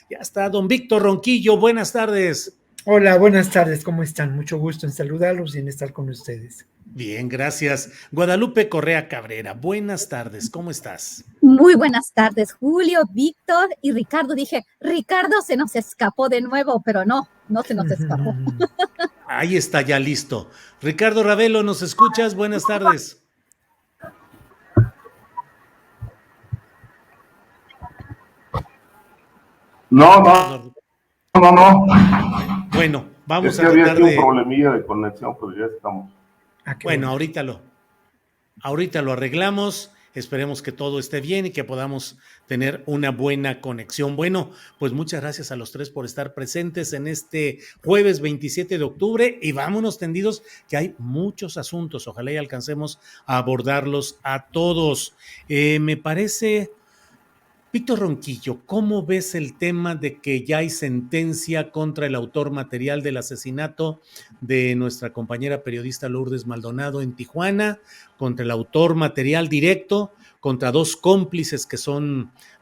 Ya está don Víctor Ronquillo, buenas tardes. Hola, buenas tardes, ¿cómo están? Mucho gusto en saludarlos y en estar con ustedes. Bien, gracias. Guadalupe Correa Cabrera, buenas tardes, ¿cómo estás? Muy buenas tardes, Julio, Víctor y Ricardo. Dije, Ricardo se nos escapó de nuevo, pero no se nos escapó. Ahí está, ya listo. Ricardo Ravelo, ¿nos escuchas? Buenas tardes. No. Bueno, vamos a tratar había aquí un problemilla de conexión, pero ya estamos. Bueno, ahorita lo arreglamos. Esperemos que todo esté bien y que podamos tener una buena conexión. Bueno, pues muchas gracias a los tres por estar presentes en este jueves 27 de octubre y vámonos tendidos que hay muchos asuntos. Ojalá y alcancemos a abordarlos a todos. Me parece, Víctor Ronquillo, ¿cómo ves el tema de que ya hay sentencia contra el autor material del asesinato de nuestra compañera periodista Lourdes Maldonado en Tijuana, contra el autor material directo, contra dos cómplices que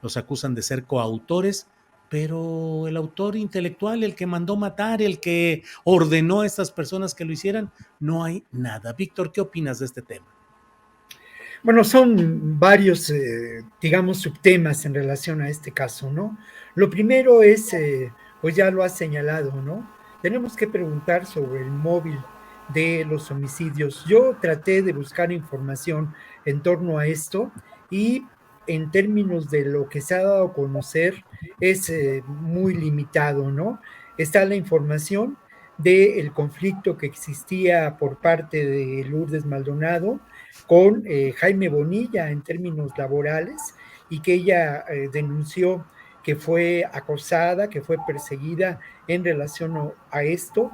los acusan de ser coautores, pero el autor intelectual, el que mandó matar, el que ordenó a estas personas que lo hicieran, no hay nada? Víctor, ¿qué opinas de este tema? Bueno, son varios, digamos, subtemas en relación a este caso, ¿no? Lo primero es, pues ya lo has señalado, ¿no? Tenemos que preguntar sobre el móvil de los homicidios. Yo traté de buscar información en torno a esto y en términos de lo que se ha dado a conocer es muy limitado, ¿no? Está la información del conflicto que existía por parte de Lourdes Maldonado con Jaime Bonilla en términos laborales y que ella denunció que fue acosada, que fue perseguida en relación a esto.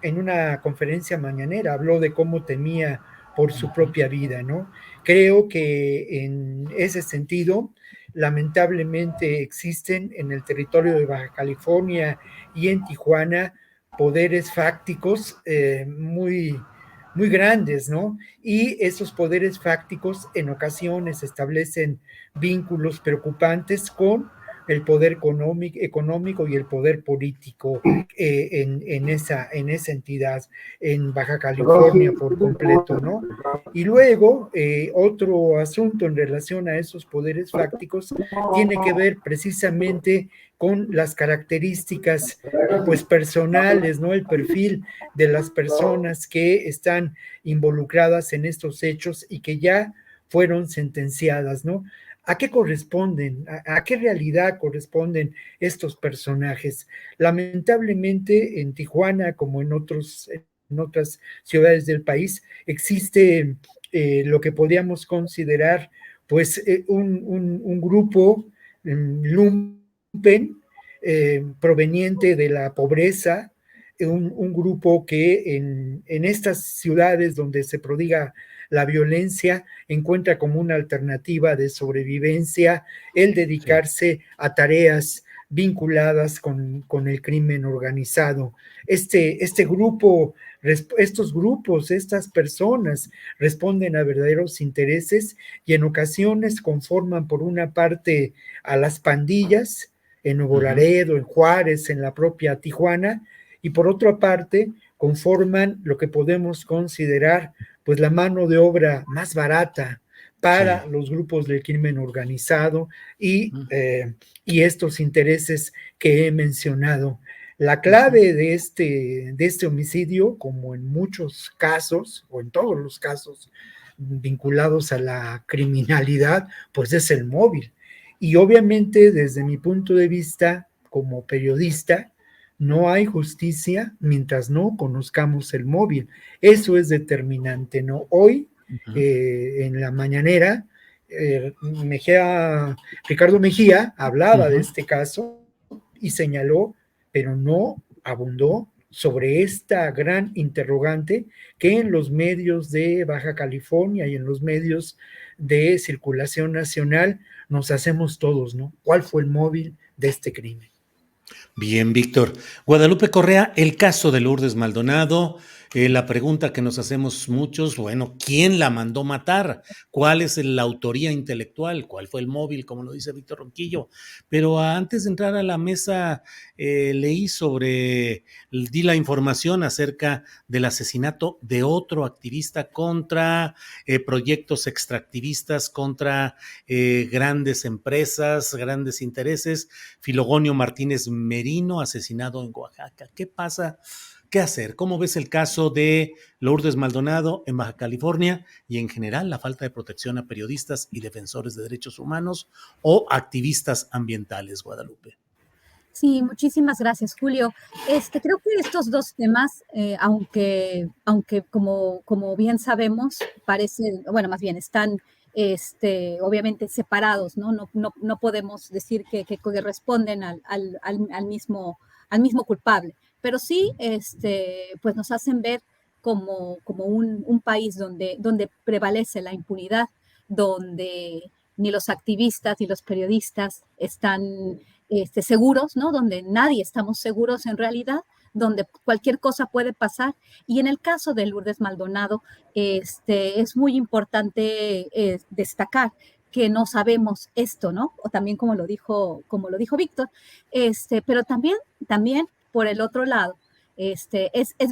En una conferencia mañanera habló de cómo temía por su propia vida, ¿no? Creo que en ese sentido, lamentablemente existen en el territorio de Baja California y en Tijuana poderes fácticos muy grandes, ¿no? Y esos poderes fácticos en ocasiones establecen vínculos preocupantes con el poder económico y el poder político en esa entidad, en Baja California por completo, ¿no? Y luego, otro asunto en relación a esos poderes fácticos tiene que ver precisamente con las características pues personales, ¿no? El perfil de las personas que están involucradas en estos hechos y que ya fueron sentenciadas, ¿no? ¿A qué corresponden? ¿A qué realidad corresponden estos personajes? Lamentablemente en Tijuana, como en otras ciudades del país, existe lo que podríamos considerar pues un grupo lumpen proveniente de la pobreza, un grupo que en estas ciudades donde se prodiga la violencia encuentra como una alternativa de sobrevivencia el dedicarse a tareas vinculadas con el crimen organizado. Este grupo, estos grupos, estas personas responden a verdaderos intereses y en ocasiones conforman por una parte a las pandillas en Nuevo Laredo, en Juárez, en la propia Tijuana, y por otra parte conforman lo que podemos considerar pues la mano de obra más barata para los grupos del crimen organizado y estos intereses que he mencionado. La clave de este homicidio, como en muchos casos, o en todos los casos vinculados a la criminalidad, pues es el móvil. Y obviamente, desde mi punto de vista, como periodista, no hay justicia mientras no conozcamos el móvil. Eso es determinante, ¿no? Hoy, en la mañanera, Ricardo Mejía hablaba de este caso y señaló, pero no abundó sobre esta gran interrogante que en los medios de Baja California y en los medios de circulación nacional nos hacemos todos, ¿no? ¿Cuál fue el móvil de este crimen? Bien, Víctor. Guadalupe Correa, el caso de Lourdes Maldonado, La pregunta que nos hacemos muchos, bueno, ¿quién la mandó matar? ¿Cuál es la autoría intelectual? ¿Cuál fue el móvil, como lo dice Víctor Ronquillo? Pero antes de entrar a la mesa, di la información acerca del asesinato de otro activista contra proyectos extractivistas, contra grandes empresas, grandes intereses. Filogonio Martínez Merino, asesinado en Oaxaca. ¿Qué pasa? ¿Qué hacer? ¿Cómo ves el caso de Lourdes Maldonado en Baja California y en general la falta de protección a periodistas y defensores de derechos humanos o activistas ambientales, Guadalupe? Sí, muchísimas gracias, Julio. Creo que estos dos temas, aunque como bien sabemos, parecen, bueno, más bien están obviamente separados, ¿no? No podemos decir que corresponden al mismo culpable, pero sí, pues nos hacen ver como un país donde prevalece la impunidad, donde ni los activistas ni los periodistas están seguros, ¿no? Donde nadie estamos seguros en realidad, donde cualquier cosa puede pasar. Y en el caso de Lourdes Maldonado, es muy importante destacar que no sabemos esto, ¿no? O también como lo dijo Víctor, pero también por el otro lado, es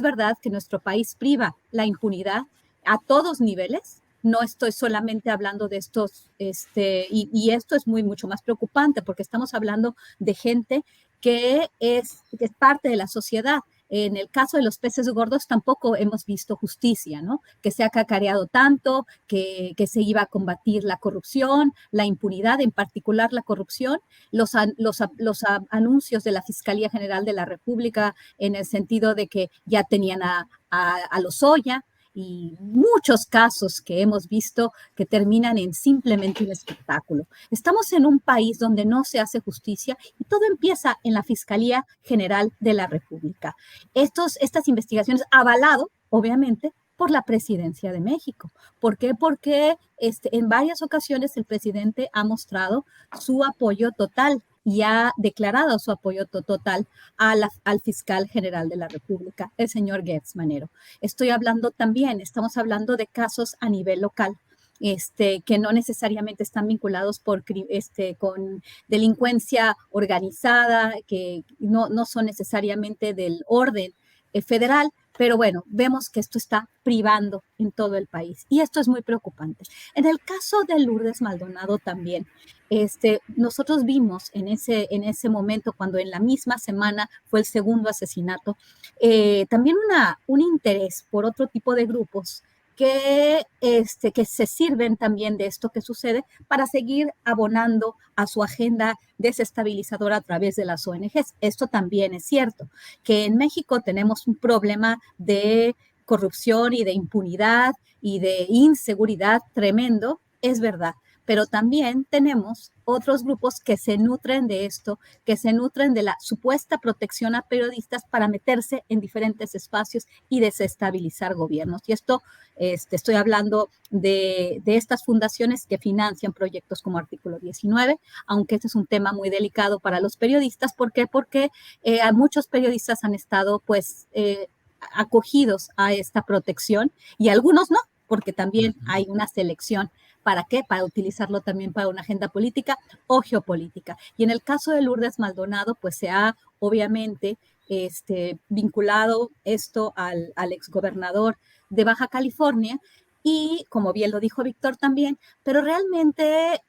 verdad que nuestro país priva la impunidad a todos niveles. No estoy solamente hablando de estos, y esto es mucho más preocupante porque estamos hablando de gente que es parte de la sociedad. En el caso de los peces gordos tampoco hemos visto justicia, ¿no? Que se ha cacareado tanto, que se iba a combatir la corrupción, la impunidad, en particular la corrupción, los anuncios de la Fiscalía General de la República en el sentido de que ya tenían a Lozoya, y muchos casos que hemos visto que terminan en simplemente un espectáculo. Estamos en un país donde no se hace justicia y todo empieza en la Fiscalía General de la República. Estas investigaciones avalado, obviamente, por la Presidencia de México. ¿Por qué? Porque en varias ocasiones el presidente ha mostrado su apoyo total y ha declarado su apoyo total al fiscal general de la República, el señor Gertz Manero. Estamos hablando de casos a nivel local, que no necesariamente están vinculados con delincuencia organizada, que no son necesariamente del orden federal, pero bueno, vemos que esto está privando en todo el país y esto es muy preocupante. En el caso de Lourdes Maldonado también, nosotros vimos en ese momento, cuando en la misma semana fue el segundo asesinato, también un interés por otro tipo de grupos que se sirven también de esto que sucede para seguir abonando a su agenda desestabilizadora a través de las ONGs. Esto también es cierto, que en México tenemos un problema de corrupción y de impunidad y de inseguridad tremendo, es verdad, pero también tenemos otros grupos que se nutren de esto, que se nutren de la supuesta protección a periodistas para meterse en diferentes espacios y desestabilizar gobiernos. Y esto, estoy hablando de estas fundaciones que financian proyectos como Artículo 19, aunque este es un tema muy delicado para los periodistas. ¿Por qué? Porque muchos periodistas han estado, pues, acogidos a esta protección y algunos no, porque también hay una selección. ¿Para qué? Para utilizarlo también para una agenda política o geopolítica. Y en el caso de Lourdes Maldonado, pues se ha obviamente vinculado esto al exgobernador de Baja California y, como bien lo dijo Víctor también, pero realmente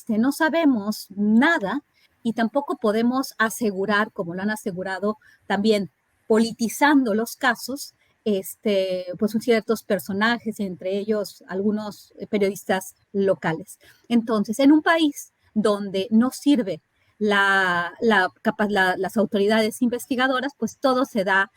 no sabemos nada y tampoco podemos asegurar, como lo han asegurado también politizando los casos, pues ciertos personajes, entre ellos algunos periodistas locales. Entonces, en un país donde no sirve las autoridades investigadoras, pues todo se da,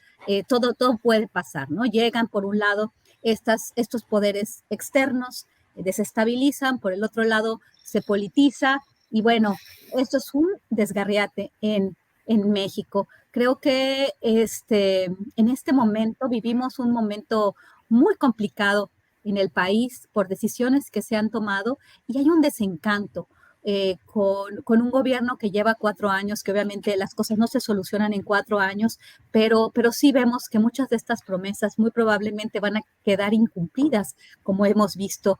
todo puede pasar, ¿no? Llegan por un lado estos poderes externos, desestabilizan, por el otro lado se politiza y bueno, esto es un desgarriate en México. Creo que en este momento vivimos un momento muy complicado en el país por decisiones que se han tomado y hay un desencanto con un gobierno que lleva 4 años, que obviamente las cosas no se solucionan en 4 años, pero sí vemos que muchas de estas promesas muy probablemente van a quedar incumplidas, como hemos visto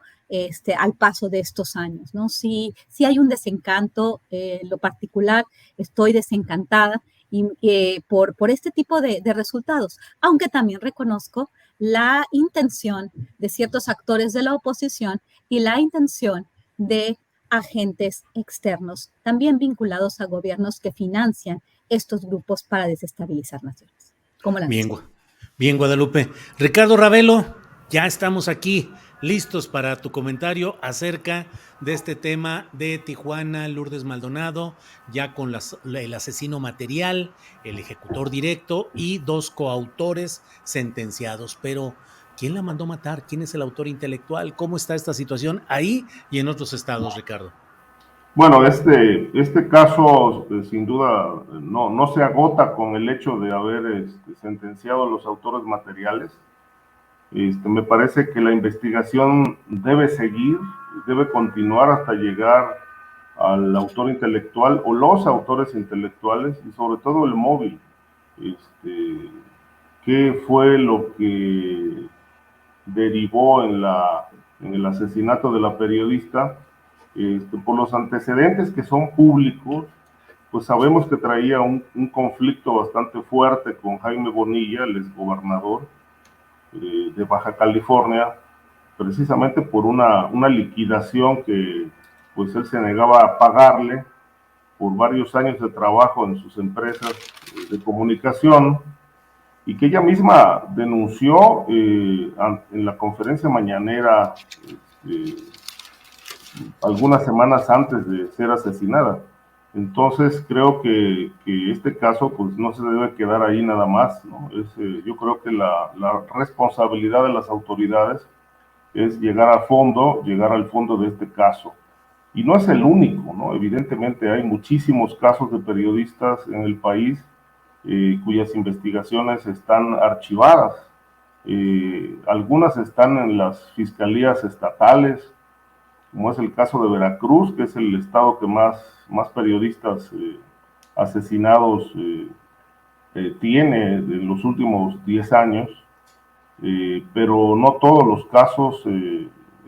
al paso de estos años, ¿no? Sí hay un desencanto, en lo particular estoy desencantada por este tipo de resultados, aunque también reconozco la intención de ciertos actores de la oposición y la intención de agentes externos, también vinculados a gobiernos que financian estos grupos para desestabilizar naciones. ¿Cómo la ves? Bien, Guadalupe. Ricardo Ravelo, ya estamos aquí listos para tu comentario acerca de este tema de Tijuana, Lourdes Maldonado, ya con el asesino material, el ejecutor directo y 2 coautores sentenciados. Pero, ¿quién la mandó matar? ¿Quién es el autor intelectual? ¿Cómo está esta situación ahí y en otros estados, Ricardo? Bueno, este caso sin duda no se agota con el hecho de haber sentenciado a los autores materiales. Me parece que la investigación debe seguir, debe continuar hasta llegar al autor intelectual o los autores intelectuales y sobre todo el móvil. ¿Qué fue lo que derivó en el asesinato de la periodista? Por los antecedentes que son públicos, pues sabemos que traía un conflicto bastante fuerte con Jaime Bonilla, el exgobernador de Baja California, precisamente por una liquidación que pues él se negaba a pagarle por varios años de trabajo en sus empresas de comunicación, y que ella misma denunció en la conferencia mañanera algunas semanas antes de ser asesinada. Entonces creo que este caso pues no se debe quedar ahí nada más, ¿no? Yo creo que la responsabilidad de las autoridades es llegar al fondo de este caso. Y no es el único, ¿no? Evidentemente hay muchísimos casos de periodistas en el país cuyas investigaciones están archivadas. Algunas están en las fiscalías estatales, como es el caso de Veracruz, que es el estado que más periodistas asesinados tiene en los últimos 10 años, pero no todos los casos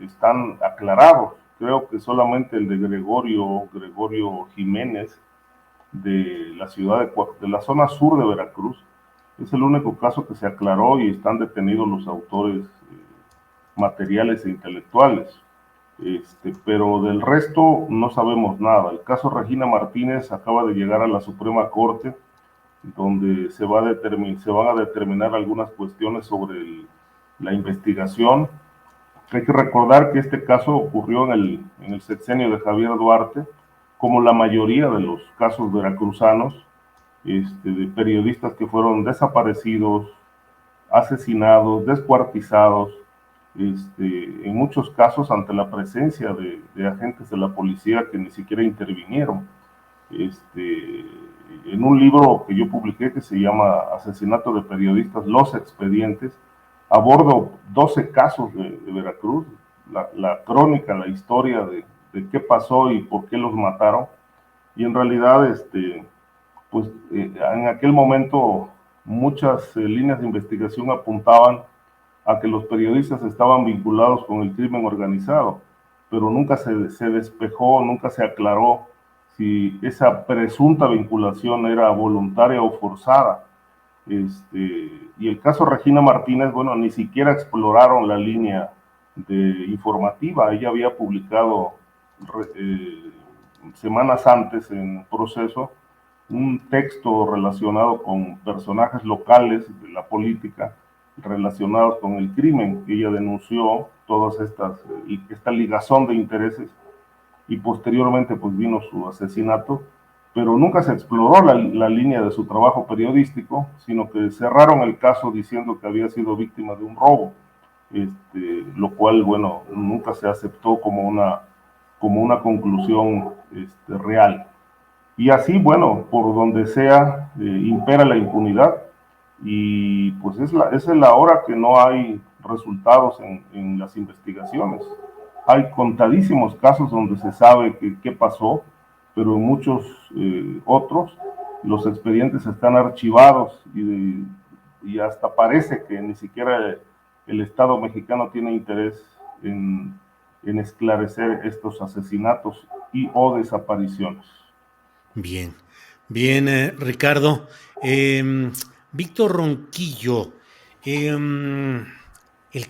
están aclarados. Creo que solamente el de Gregorio Jiménez, de la ciudad de la zona sur de Veracruz, es el único caso que se aclaró y están detenidos los autores materiales e intelectuales. Pero del resto no sabemos nada. El caso Regina Martínez acaba de llegar a la Suprema Corte, donde se van a determinar algunas cuestiones sobre la investigación. Hay que recordar que este caso ocurrió en el sexenio de Javier Duarte, como la mayoría de los casos veracruzanos, de periodistas que fueron desaparecidos, asesinados, descuartizados, en muchos casos ante la presencia de agentes de la policía que ni siquiera intervinieron. En un libro que yo publiqué que se llama Asesinato de Periodistas, Los Expedientes, abordo 12 casos de Veracruz, la crónica, la historia de qué pasó y por qué los mataron. Y en realidad, en aquel momento muchas líneas de investigación apuntaban a que los periodistas estaban vinculados con el crimen organizado, pero nunca se despejó, nunca se aclaró si esa presunta vinculación era voluntaria o forzada. Y el caso Regina Martínez, bueno, ni siquiera exploraron la línea informativa. Ella había publicado semanas antes en Proceso un texto relacionado con personajes locales de la política relacionados con el crimen. Ella denunció todas esta ligazón de intereses y posteriormente pues vino su asesinato, pero nunca se exploró la línea de su trabajo periodístico, sino que cerraron el caso diciendo que había sido víctima de un robo, lo cual, bueno, nunca se aceptó como una conclusión real. Y así, bueno, por donde sea, impera la impunidad, y pues es la hora que no hay resultados en las investigaciones. hay contadísimos casos donde se sabe qué pasó, pero en muchos otros los expedientes están archivados y hasta parece que ni siquiera el Estado mexicano tiene interés en esclarecer estos asesinatos y o desapariciones. Bien, bien, Ricardo. Víctor Ronquillo, el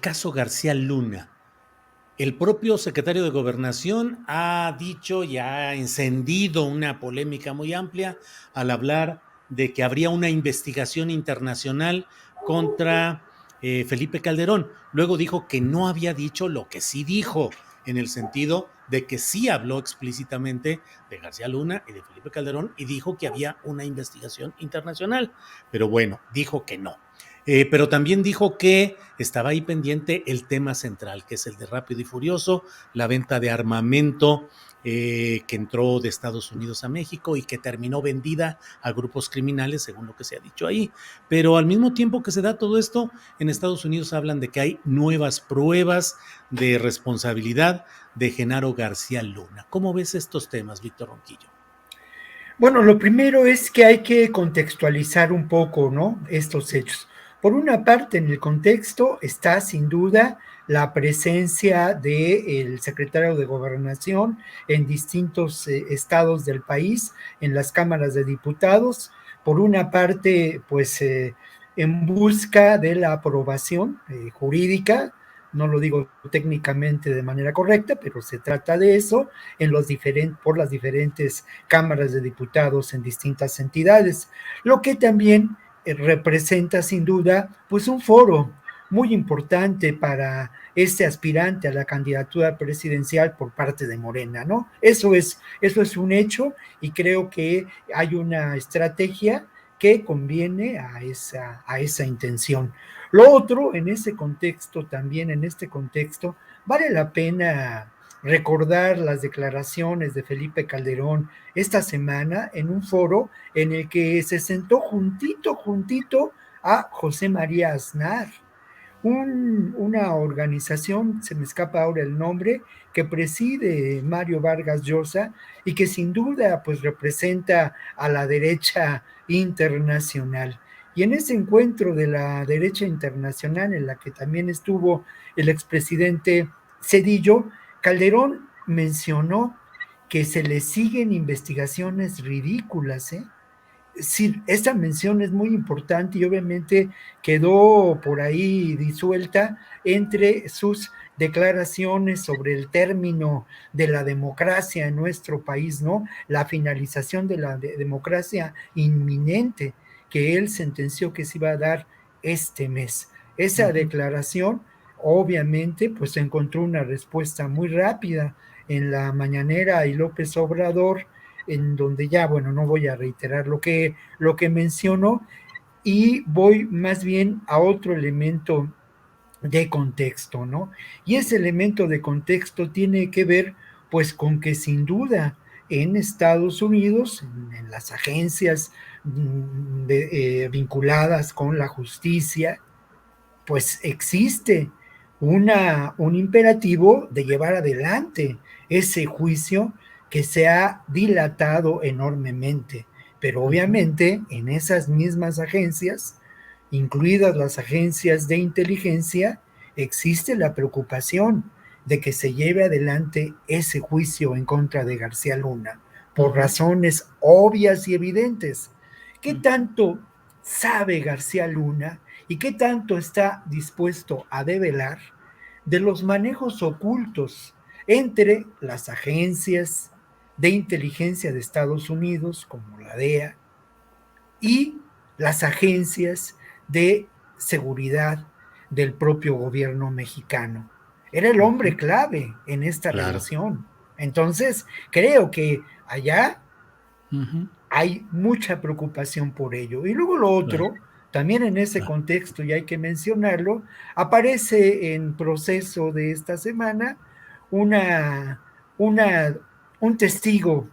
caso García Luna. El propio secretario de Gobernación ha dicho y ha encendido una polémica muy amplia al hablar de que habría una investigación internacional contra Felipe Calderón. Luego dijo que no había dicho lo que sí dijo, en el sentido de que sí habló explícitamente de García Luna y de Felipe Calderón y dijo que había una investigación internacional. Pero bueno, dijo que no. Pero también dijo que estaba ahí pendiente el tema central, que es el de Rápido y Furioso, la venta de armamento que entró de Estados Unidos a México y que terminó vendida a grupos criminales, según lo que se ha dicho ahí. Pero al mismo tiempo que se da todo esto, en Estados Unidos hablan de que hay nuevas pruebas de responsabilidad de Genaro García Luna. ¿Cómo ves estos temas, Víctor Ronquillo? Bueno, lo primero es que hay que contextualizar un poco, ¿no?, estos hechos. Por una parte, en el contexto está sin duda la presencia del secretario de Gobernación en distintos estados del país, en las cámaras de diputados. Por una parte, pues en busca de la aprobación jurídica, no lo digo técnicamente de manera correcta, pero se trata de eso, por las diferentes cámaras de diputados en distintas entidades, lo que también representa sin duda pues un foro muy importante para este aspirante a la candidatura presidencial por parte de Morena, ¿no? Eso es un hecho y creo que hay una estrategia que conviene a esa intención. Lo otro, en ese contexto, también en este contexto, vale la pena recordar las declaraciones de Felipe Calderón esta semana en un foro en el que se sentó juntito a José María Aznar, una organización, se me escapa ahora el nombre, que preside Mario Vargas Llosa y que sin duda pues representa a la derecha internacional. Y en ese encuentro de la derecha internacional, en la que también estuvo el expresidente Zedillo, Calderón mencionó que se le siguen investigaciones ridículas, ¿eh? Sí, esta mención es muy importante y obviamente quedó por ahí disuelta entre sus declaraciones sobre el término de la democracia en nuestro país, ¿no? La finalización de la democracia inminente que él sentenció que se iba a dar este mes. Esa declaración, obviamente, pues encontró una respuesta muy rápida en la mañanera y López Obrador, en donde ya, bueno, no voy a reiterar lo que menciono y voy más bien a otro elemento de contexto, ¿no? Y ese elemento de contexto tiene que ver, pues, con que sin duda en Estados Unidos, en las agencias vinculadas con la justicia, pues existe un imperativo de llevar adelante ese juicio que se ha dilatado enormemente. Pero obviamente en esas mismas agencias, incluidas las agencias de inteligencia, existe la preocupación de que se lleve adelante ese juicio en contra de García Luna, por razones obvias y evidentes. ¿Qué tanto sabe García Luna y qué tanto está dispuesto a develar de los manejos ocultos entre las agencias de inteligencia de Estados Unidos, como la DEA, y las agencias de seguridad del propio gobierno mexicano? Era el hombre clave en esta relación. Entonces, creo que allá hay mucha preocupación por ello. Y luego lo otro, también en ese contexto, y hay que mencionarlo, aparece en proceso de esta semana un testigo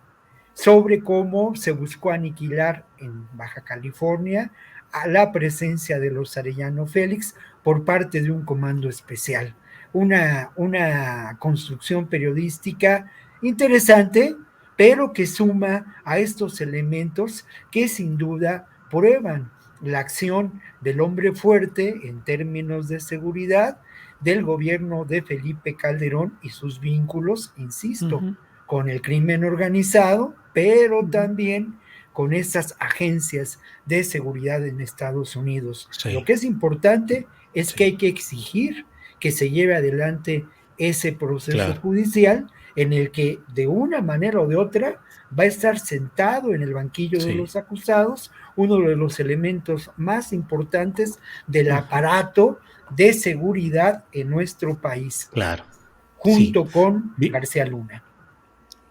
sobre cómo se buscó aniquilar en Baja California a la presencia de los Arellano Félix por parte de un comando especial. una construcción periodística interesante, pero que suma a estos elementos que sin duda prueban la acción del hombre fuerte en términos de seguridad del gobierno de Felipe Calderón y sus vínculos, insisto, con el crimen organizado, pero también con esas agencias de seguridad en Estados Unidos. Sí. Lo que es importante es que hay que exigir que se lleve adelante ese proceso judicial en el que de una manera o de otra va a estar sentado en el banquillo de los acusados uno de los elementos más importantes del aparato de seguridad en nuestro país. Claro. Junto con García Luna.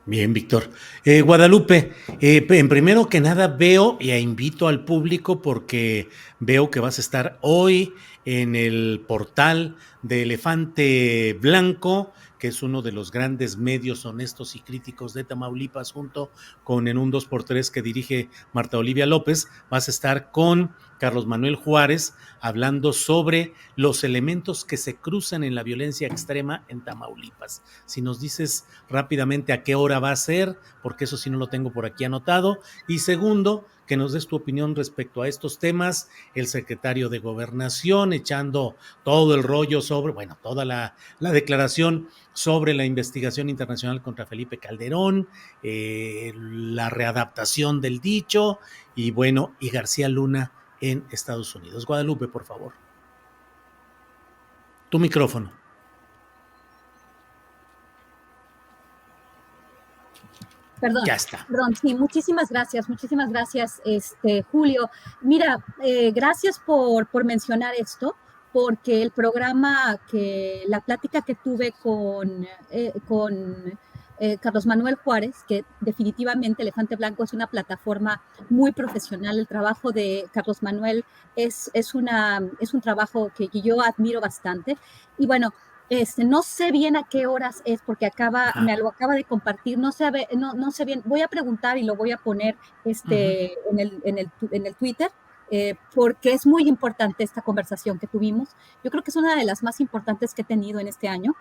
Bien, Víctor. Guadalupe, en primero que nada veo e invito al público porque veo que vas a estar hoy en el portal de Elefante Blanco, que es uno de los grandes medios honestos y críticos de Tamaulipas, junto con En un 2x3 que dirige Marta Olivia López. Vas a estar con Carlos Manuel Juárez hablando sobre los elementos que se cruzan en la violencia extrema en Tamaulipas. Si nos dices rápidamente a qué hora va a ser, porque eso sí no lo tengo por aquí anotado. Y segundo, que nos des tu opinión respecto a estos temas, el secretario de Gobernación echando todo el rollo sobre, bueno, toda la declaración sobre la investigación internacional contra Felipe Calderón, la readaptación del dicho y bueno, y García Luna en Estados Unidos. Guadalupe, por favor. Tu micrófono. Perdón, ya está. Perdón, sí, muchísimas gracias, Julio. Mira, gracias por mencionar esto, porque el programa, la plática que tuve con Carlos Manuel Juárez, que definitivamente Elefante Blanco es una plataforma muy profesional. El trabajo de Carlos Manuel es un trabajo que yo admiro bastante. Y bueno, no sé bien a qué horas es, porque me lo acaba de compartir, no sé bien, voy a preguntar y lo voy a poner en el Twitter, porque es muy importante esta conversación que tuvimos. Yo creo que es una de las más importantes que he tenido en este año,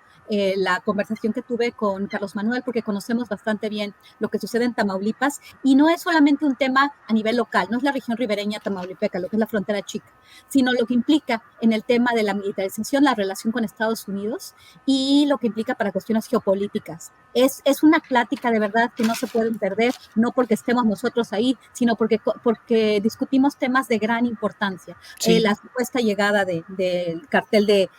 la conversación que tuve con Carlos Manuel, porque conocemos bastante bien lo que sucede en Tamaulipas, y no es solamente un tema a nivel local, no es la región ribereña tamaulipeca, lo que es la frontera chica, sino lo que implica en el tema de la militarización, la relación con Estados Unidos y lo que implica para cuestiones geopolíticas. Es una plática de verdad que no se pueden perder, no porque estemos nosotros ahí, sino porque discutimos temas de gran importancia. La supuesta llegada del cartel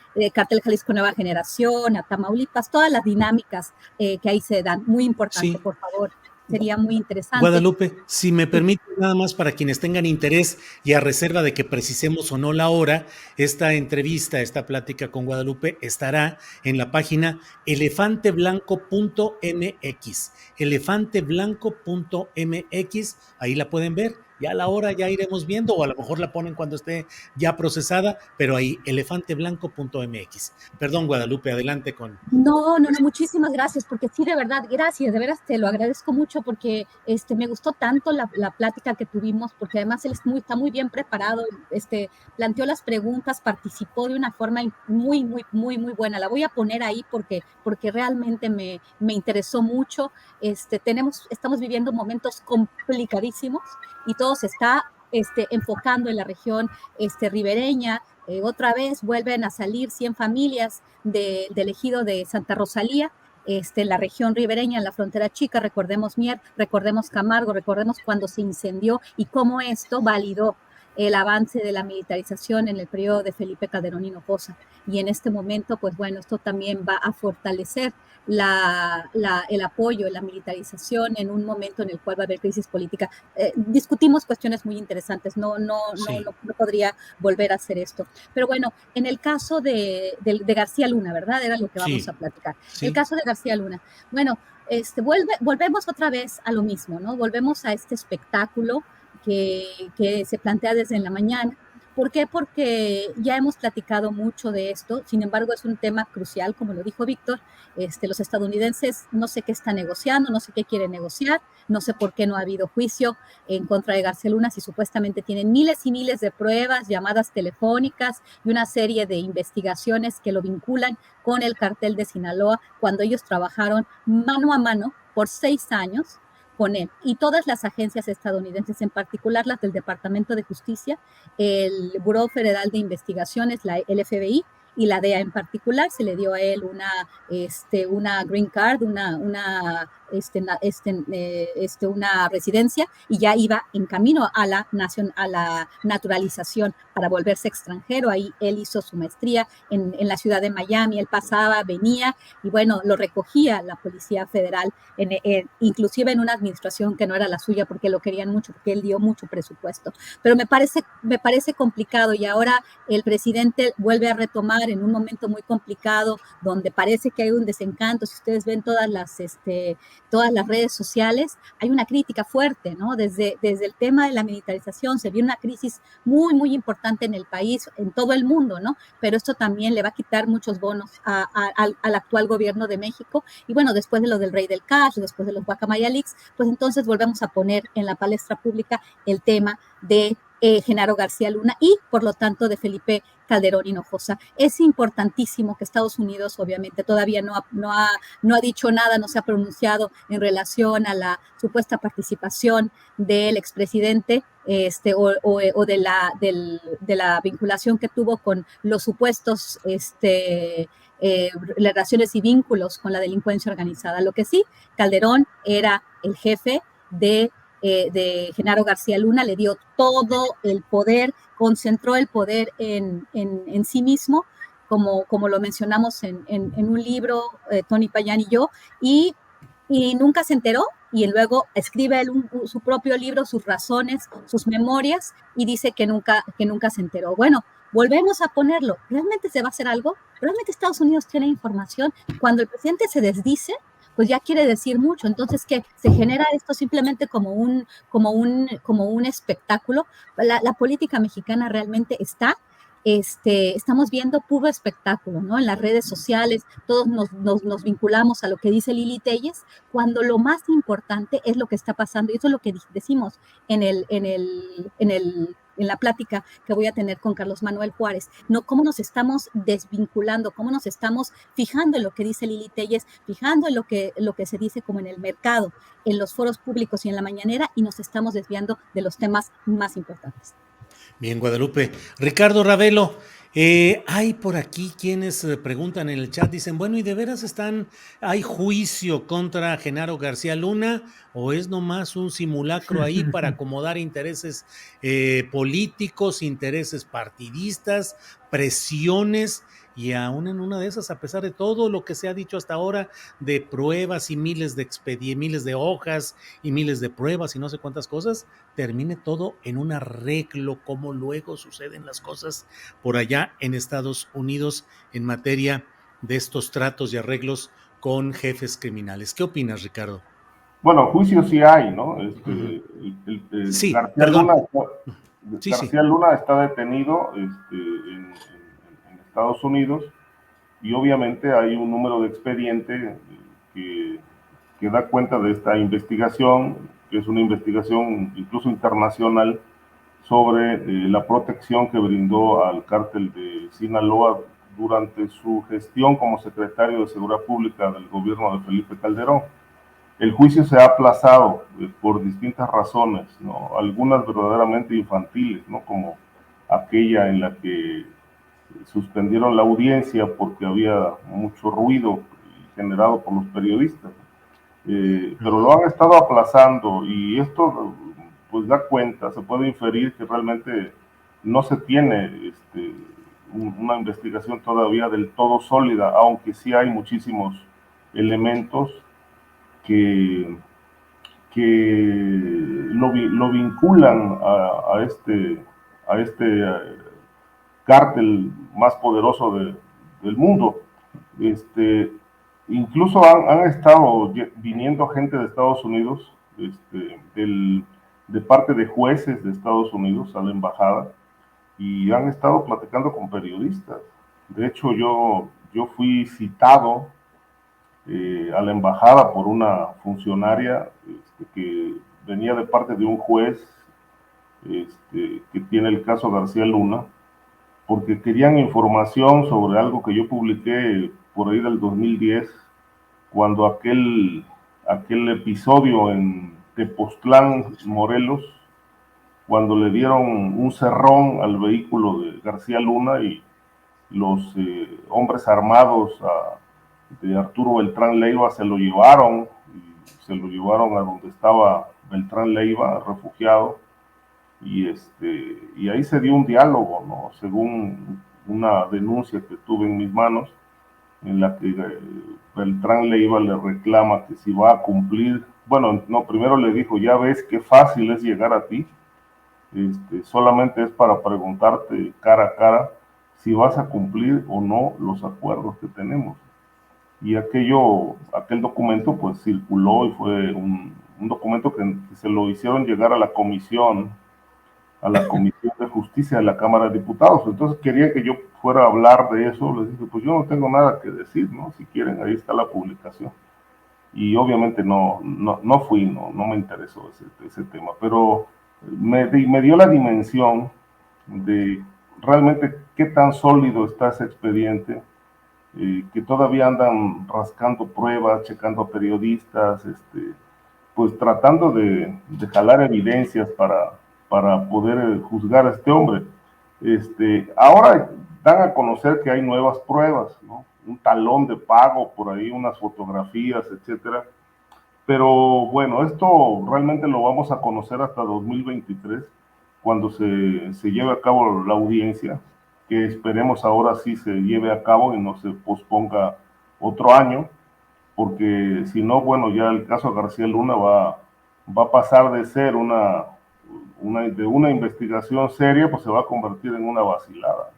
Jalisco Nueva Generación a Tamaulipas, todas las dinámicas que ahí se dan, muy importante, por favor. Sería muy interesante. Guadalupe, si me permite, nada más para quienes tengan interés y a reserva de que precisemos o no la hora, esta entrevista, esta plática con Guadalupe estará en la página elefanteblanco.mx, elefanteblanco.mx, ahí la pueden ver. Ya a la hora ya iremos viendo, o a lo mejor la ponen cuando esté ya procesada, pero ahí, elefanteblanco.mx. Perdón, Guadalupe, adelante con... No, muchísimas gracias, porque sí, de verdad, gracias, de veras te lo agradezco mucho, porque me gustó tanto la plática que tuvimos, porque además él está muy bien preparado, planteó las preguntas, participó de una forma muy, muy, muy, muy buena. La voy a poner ahí porque realmente me interesó mucho. Estamos viviendo momentos complicadísimos y todo se está enfocando en la región ribereña. Otra vez vuelven a salir 100 familias del ejido de Santa Rosalía, en la región ribereña, en la frontera chica. Recordemos Mier, recordemos Camargo, recordemos cuando se incendió y cómo esto validó el avance de la militarización en el periodo de Felipe Calderón Hinojosa. Y en este momento, pues bueno, esto también va a fortalecer el apoyo, la militarización en un momento en el cual va a haber crisis política. Discutimos cuestiones muy interesantes, no podría volver a hacer esto. Pero bueno, en el caso de García Luna, ¿verdad? Era lo que vamos a platicar. Sí. El caso de García Luna. Bueno, volvemos otra vez a lo mismo, ¿no? Volvemos a este espectáculo que se plantea desde la mañana, ¿Por qué? Porque ya hemos platicado mucho de esto, sin embargo es un tema crucial, como lo dijo Víctor. Los estadounidenses no sé qué están negociando, no sé qué quieren negociar, no sé por qué no ha habido juicio en contra de García Luna si supuestamente tienen miles y miles de pruebas, llamadas telefónicas y una serie de investigaciones que lo vinculan con el cartel de Sinaloa cuando ellos trabajaron mano a mano por 6 años con él. Y todas las agencias estadounidenses, en particular las del Departamento de Justicia, el Buró Federal de Investigaciones, el FBI, y la DEA en particular, se le dio a él una green card, una residencia, y ya iba en camino a la naturalización para volverse extranjero. Ahí él hizo su maestría en la ciudad de Miami, él pasaba, venía, y bueno, lo recogía la Policía Federal, inclusive en una administración que no era la suya, porque lo querían mucho, porque él dio mucho presupuesto. Pero me parece complicado, y ahora el presidente vuelve a retomar en un momento muy complicado, donde parece que hay un desencanto. Si ustedes ven todas las redes sociales, hay una crítica fuerte, ¿no? Desde el tema de la militarización se vio una crisis muy, muy importante en el país, en todo el mundo, ¿no? Pero esto también le va a quitar muchos bonos al actual gobierno de México. Y bueno, después de lo del Rey del Cash, después de los Guacamaya Leaks, pues entonces volvemos a poner en la palestra pública el tema de Genaro García Luna y, por lo tanto, de Felipe Calderón Hinojosa. Es importantísimo que Estados Unidos, obviamente, todavía no ha dicho nada, no se ha pronunciado en relación a la supuesta participación del expresidente o de la vinculación que tuvo con los supuestos relaciones y vínculos con la delincuencia organizada. Lo que sí, Calderón era el jefe de Genaro García Luna, le dio todo el poder, concentró el poder en sí mismo, como lo mencionamos en un libro, Tony Payán y yo, y nunca se enteró, y luego escribe él su propio libro, sus razones, sus memorias, y dice que nunca se enteró. Bueno, volvemos a ponerlo. ¿Realmente se va a hacer algo? ¿Realmente Estados Unidos tiene información? Cuando el presidente se desdice, pues ya quiere decir mucho. Entonces, ¿qué? Se genera esto simplemente como un espectáculo. La política mexicana realmente estamos viendo puro espectáculo, ¿no? En las redes sociales, todos nos vinculamos a lo que dice Lili Telles, cuando lo más importante es lo que está pasando, y eso es lo que decimos en la plática que voy a tener con Carlos Manuel Juárez, ¿no? Cómo nos estamos desvinculando, cómo nos estamos fijando en lo que dice Lili Telles, fijando en lo que se dice como en el mercado, en los foros públicos y en la mañanera, y nos estamos desviando de los temas más importantes. Bien, Guadalupe. Ricardo Ravelo, hay por aquí quienes preguntan en el chat, dicen, bueno, ¿y de veras hay juicio contra Genaro García Luna o es nomás un simulacro ahí para acomodar intereses políticos, intereses partidistas, presiones? Y aún en una de esas, a pesar de todo lo que se ha dicho hasta ahora de pruebas y miles de miles de hojas y miles de pruebas y no sé cuántas cosas, termine todo en un arreglo, como luego suceden las cosas por allá en Estados Unidos en materia de estos tratos y arreglos con jefes criminales. ¿Qué opinas, Ricardo? Bueno, juicio sí hay, ¿no? Sí, García perdón. Luna Sí. Luna está detenido en Estados Unidos, y obviamente hay un número de expediente que da cuenta de esta investigación, que es una investigación incluso internacional sobre la protección que brindó al cártel de Sinaloa durante su gestión como secretario de Seguridad Pública del gobierno de Felipe Calderón. El juicio se ha aplazado por distintas razones, ¿no? Algunas verdaderamente infantiles, ¿no? Como aquella en la que suspendieron la audiencia porque había mucho ruido generado por los periodistas. Pero lo han estado aplazando, y esto pues da cuenta, se puede inferir que realmente no se tiene una investigación todavía del todo sólida, aunque sí hay muchísimos elementos que lo vinculan a este cártel más poderoso del mundo. Incluso han estado viniendo gente de Estados Unidos, de parte de jueces de Estados Unidos a la embajada, y han estado platicando con periodistas. De hecho, yo fui citado a la embajada por una funcionaria que venía de parte de un juez que tiene el caso García Luna, porque querían información sobre algo que yo publiqué por ahí del 2010, cuando aquel episodio en Tepoztlán, Morelos, cuando le dieron un cerrón al vehículo de García Luna y los hombres armados de Arturo Beltrán Leiva se lo llevaron a donde estaba Beltrán Leiva, refugiado, y ahí se dio un diálogo, ¿no? Según una denuncia que tuve en mis manos, en la que Beltrán Leiva le reclama que si va a cumplir, bueno, no, primero le dijo, ya ves qué fácil es llegar a ti, solamente es para preguntarte cara a cara si vas a cumplir o no los acuerdos que tenemos. Y aquel documento pues circuló y fue un documento que se lo hicieron llegar a la Comisión de Justicia de la Cámara de Diputados. Entonces quería que yo fuera a hablar de eso. Les dije, pues yo no tengo nada que decir, ¿no? Si quieren, ahí está la publicación. Y obviamente no fui, no me interesó ese tema, pero me dio la dimensión de realmente qué tan sólido está ese expediente, que todavía andan rascando pruebas, checando periodistas, pues tratando de jalar evidencias para poder juzgar a este hombre. Ahora dan a conocer que hay nuevas pruebas, ¿no? Un talón de pago por ahí, unas fotografías, etcétera. Pero bueno, esto realmente lo vamos a conocer hasta 2023, cuando se lleve a cabo la audiencia, que esperemos ahora sí se lleve a cabo y no se posponga otro año, porque si no, bueno, ya el caso García Luna va a pasar de ser una investigación seria, pues se va a convertir en una vacilada.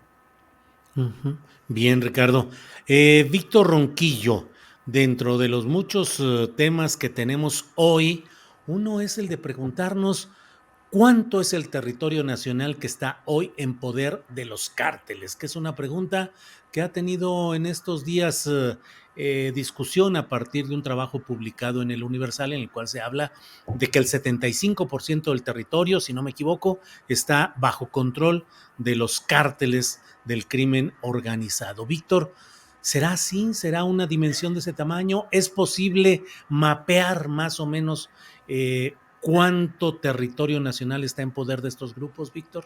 Bien, Ricardo. Víctor Ronquillo, dentro de los muchos temas que tenemos hoy, uno es el de preguntarnos cuánto es el territorio nacional que está hoy en poder de los cárteles, que es una pregunta que ha tenido en estos días discusión a partir de un trabajo publicado en el Universal, en el cual se habla de que el 75% del territorio, si no me equivoco, está bajo control de los cárteles del crimen organizado. Víctor, ¿será así? ¿Será una dimensión de ese tamaño? ¿Es posible mapear más o menos cuánto territorio nacional está en poder de estos grupos, Víctor?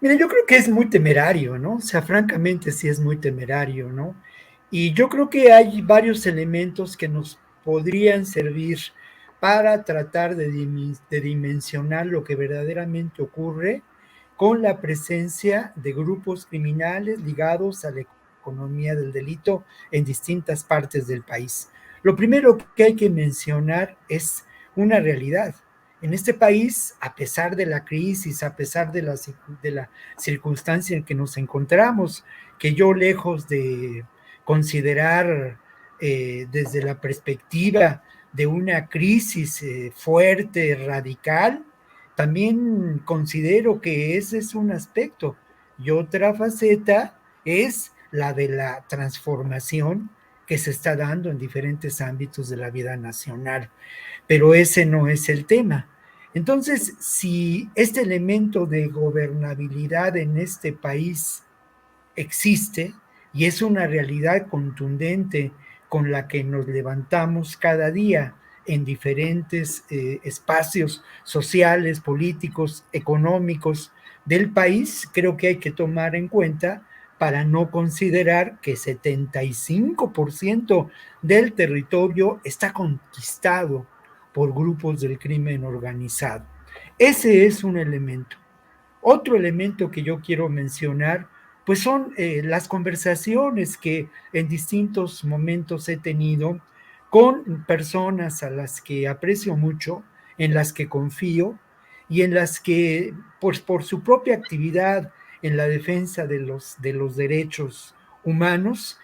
Mira, yo creo que es muy temerario, ¿no? O sea, francamente sí es muy temerario, ¿no? Y yo creo que hay varios elementos que nos podrían servir para tratar de dimensionar lo que verdaderamente ocurre con la presencia de grupos criminales ligados a la economía del delito en distintas partes del país. Lo primero que hay que mencionar es una realidad. En este país, a pesar de la crisis, a pesar de la circunstancia en que nos encontramos, que yo lejos de considerar desde la perspectiva de una crisis fuerte, radical, también considero que ese es un aspecto. Y otra faceta es la de la transformación que se está dando en diferentes ámbitos de la vida nacional. Pero ese no es el tema. Entonces, si este elemento de gobernabilidad en este país existe y es una realidad contundente con la que nos levantamos cada día en diferentes espacios sociales, políticos, económicos del país, creo que hay que tomar en cuenta para no considerar que 75% del territorio está conquistado por grupos del crimen organizado. Ese es un elemento. Otro elemento que yo quiero mencionar, pues son las conversaciones que en distintos momentos he tenido con personas a las que aprecio mucho, en las que confío y en las que, pues por su propia actividad en la defensa de los derechos humanos,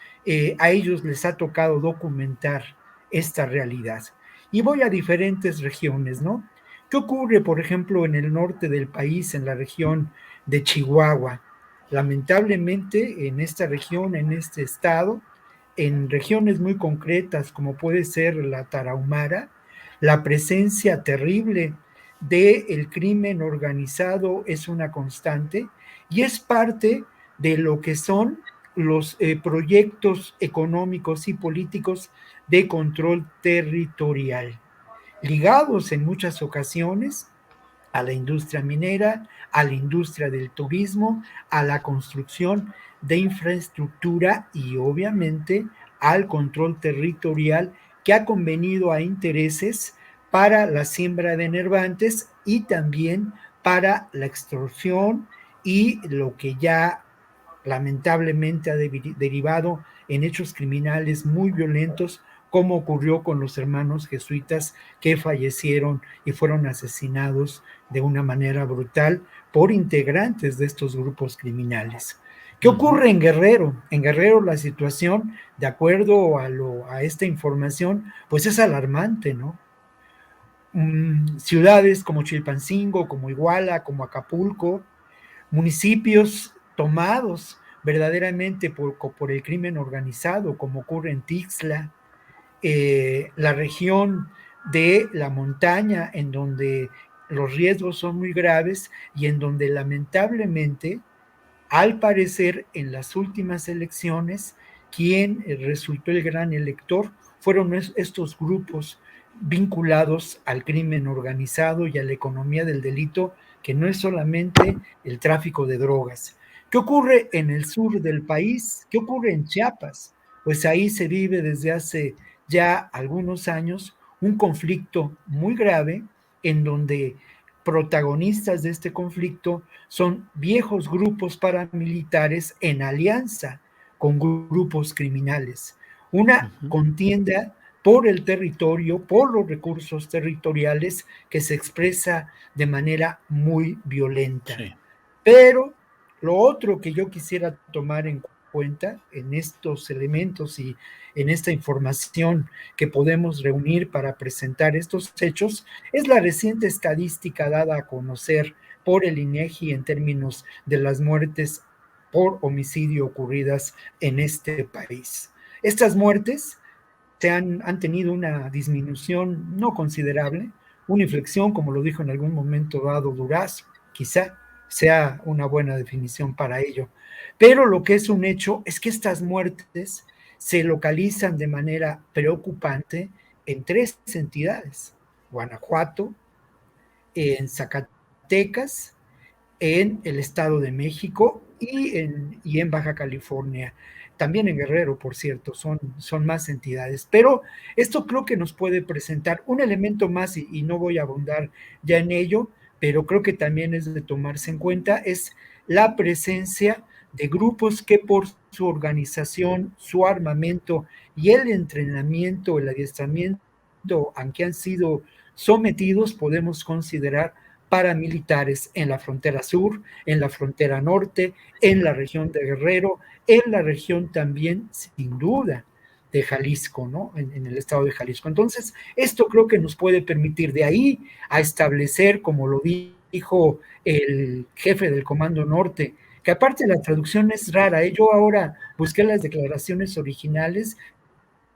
a ellos les ha tocado documentar esta realidad. Y voy a diferentes regiones, ¿no? ¿Qué ocurre, por ejemplo, en el norte del país, en la región de Chihuahua? Lamentablemente, en esta región, en este estado, en regiones muy concretas, como puede ser la Tarahumara, la presencia terrible del crimen organizado es una constante y es parte de lo que son los proyectos económicos y políticos de control territorial, ligados en muchas ocasiones a la industria minera, a la industria del turismo, a la construcción de infraestructura y obviamente al control territorial que ha convenido a intereses para la siembra de enervantes y también para la extorsión y lo que ya lamentablemente ha derivado en hechos criminales muy violentos, como ocurrió con los hermanos jesuitas que fallecieron y fueron asesinados de una manera brutal por integrantes de estos grupos criminales. ¿Qué ocurre en Guerrero? En Guerrero la situación, de acuerdo a esta información, pues es alarmante, ¿no? Ciudades como Chilpancingo, como Iguala, como Acapulco, municipios tomados verdaderamente por el crimen organizado, como ocurre en Tixla, la región de la montaña, en donde los riesgos son muy graves y en donde lamentablemente, al parecer, en las últimas elecciones, quien resultó el gran elector fueron estos grupos vinculados al crimen organizado y a la economía del delito, que no es solamente el tráfico de drogas. ¿Qué ocurre en el sur del país? ¿Qué ocurre en Chiapas? Pues ahí se vive desde hace ya algunos años un conflicto muy grave en donde protagonistas de este conflicto son viejos grupos paramilitares en alianza con grupos criminales. Una contienda por el territorio, por los recursos territoriales que se expresa de manera muy violenta. Sí. Pero lo otro que yo quisiera tomar en cuenta en estos elementos y en esta información que podemos reunir para presentar estos hechos es la reciente estadística dada a conocer por el INEGI en términos de las muertes por homicidio ocurridas en este país. Estas muertes han tenido una disminución no considerable, una inflexión, como lo dijo en algún momento dado Durazo, quizá sea una buena definición para ello. Pero lo que es un hecho es que estas muertes se localizan de manera preocupante en 3 entidades: Guanajuato, en Zacatecas, en el Estado de México y en Baja California. También en Guerrero, por cierto, son más entidades. Pero esto creo que nos puede presentar un elemento más, y no voy a abundar ya en ello, pero creo que también es de tomarse en cuenta, es la presencia de grupos que por su organización, su armamento y el entrenamiento, el adiestramiento a que han sido sometidos, podemos considerar paramilitares en la frontera sur, en la frontera norte, en la región de Guerrero, en la región también, sin duda, de Jalisco, ¿no? En el estado de Jalisco. Entonces, esto creo que nos puede permitir de ahí a establecer, como lo dijo el jefe del Comando Norte, que aparte la traducción es rara, yo ahora busqué las declaraciones originales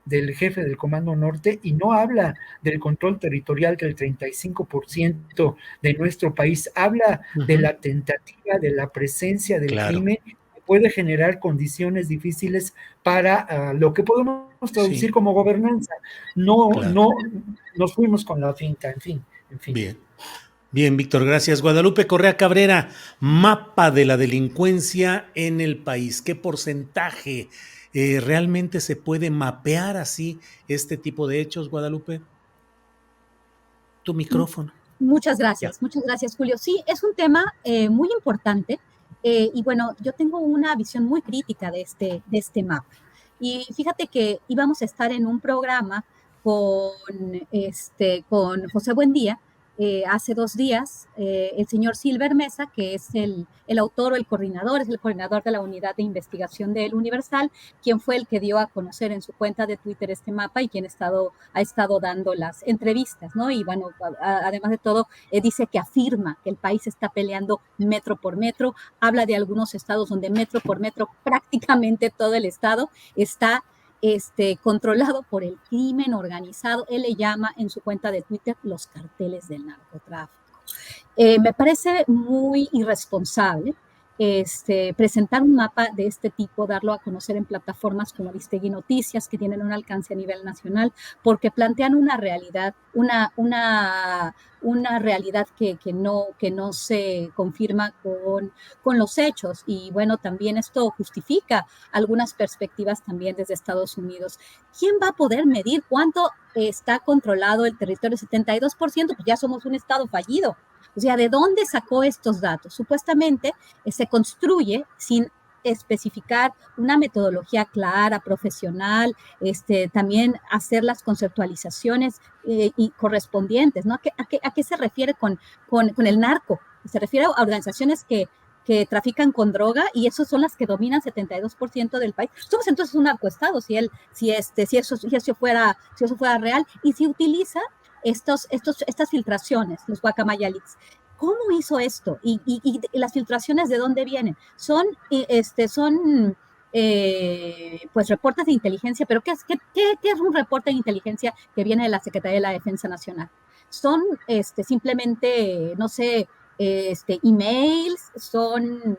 del jefe del Comando Norte y no habla del control territorial, que el 35% de nuestro país habla de la tentativa, de la presencia del crimen, que puede generar condiciones difíciles para lo que podemos traducir como gobernanza. No nos fuimos con la finta, en fin. Bien, Víctor, gracias. Guadalupe Correa Cabrera, mapa de la delincuencia en el país. ¿Qué porcentaje realmente se puede mapear así este tipo de hechos, Guadalupe? Tu micrófono. Muchas gracias, Julio. Sí, es un tema muy importante y bueno, yo tengo una visión muy crítica de este mapa. Y fíjate que íbamos a estar en un programa con José Buendía, hace 2 días, el señor Silver Mesa, que es el autor o el coordinador, es el coordinador de la unidad de investigación del Universal, quien fue el que dio a conocer en su cuenta de Twitter este mapa y quien ha estado dando las entrevistas, ¿no? Y bueno, además de todo, dice que afirma que el país está peleando metro por metro, habla de algunos estados donde metro por metro prácticamente todo el estado está controlado por el crimen organizado. Él le llama en su cuenta de Twitter los carteles del narcotráfico. Me parece muy irresponsable presentar un mapa de este tipo, darlo a conocer en plataformas como Aristegui Noticias, que tienen un alcance a nivel nacional, porque plantean una realidad, una realidad que no se confirma con los hechos. Y bueno, también esto justifica algunas perspectivas también desde Estados Unidos. ¿Quién va a poder medir cuánto está controlado el territorio? 72%, pues ya somos un estado fallido. O sea, ¿de dónde sacó estos datos? Supuestamente se construye sin especificar una metodología clara, profesional, también hacer las conceptualizaciones y correspondientes, ¿no? ¿A qué se refiere con el narco? Se refiere a organizaciones que trafican con droga y esas son las que dominan 72% del país. Somos entonces un narcoestado si eso fuera real y si utiliza estas filtraciones, los Guacamaya Leaks. ¿Cómo hizo esto? ¿Y las filtraciones de dónde vienen? Son pues reportes de inteligencia, pero ¿qué es un reporte de inteligencia que viene de la Secretaría de la Defensa Nacional? Son simplemente, no sé, emails, son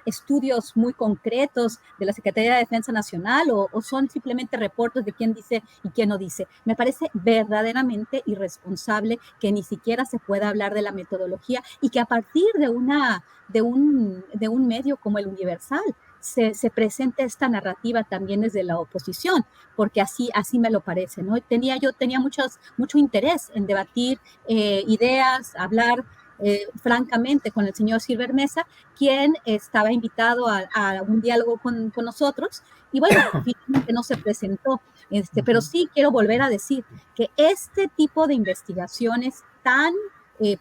estudios muy concretos de la Secretaría de Defensa Nacional o son simplemente reportes de quién dice y quién no dice. Me parece verdaderamente irresponsable que ni siquiera se pueda hablar de la metodología y que a partir de un medio como el Universal se presente esta narrativa también desde la oposición, porque así me lo parece, ¿no? Yo tenía mucho interés en debatir ideas, hablar francamente con el señor Silver Mesa, quien estaba invitado a un diálogo con nosotros, y bueno, finalmente no se presentó, pero sí quiero volver a decir que este tipo de investigaciones tan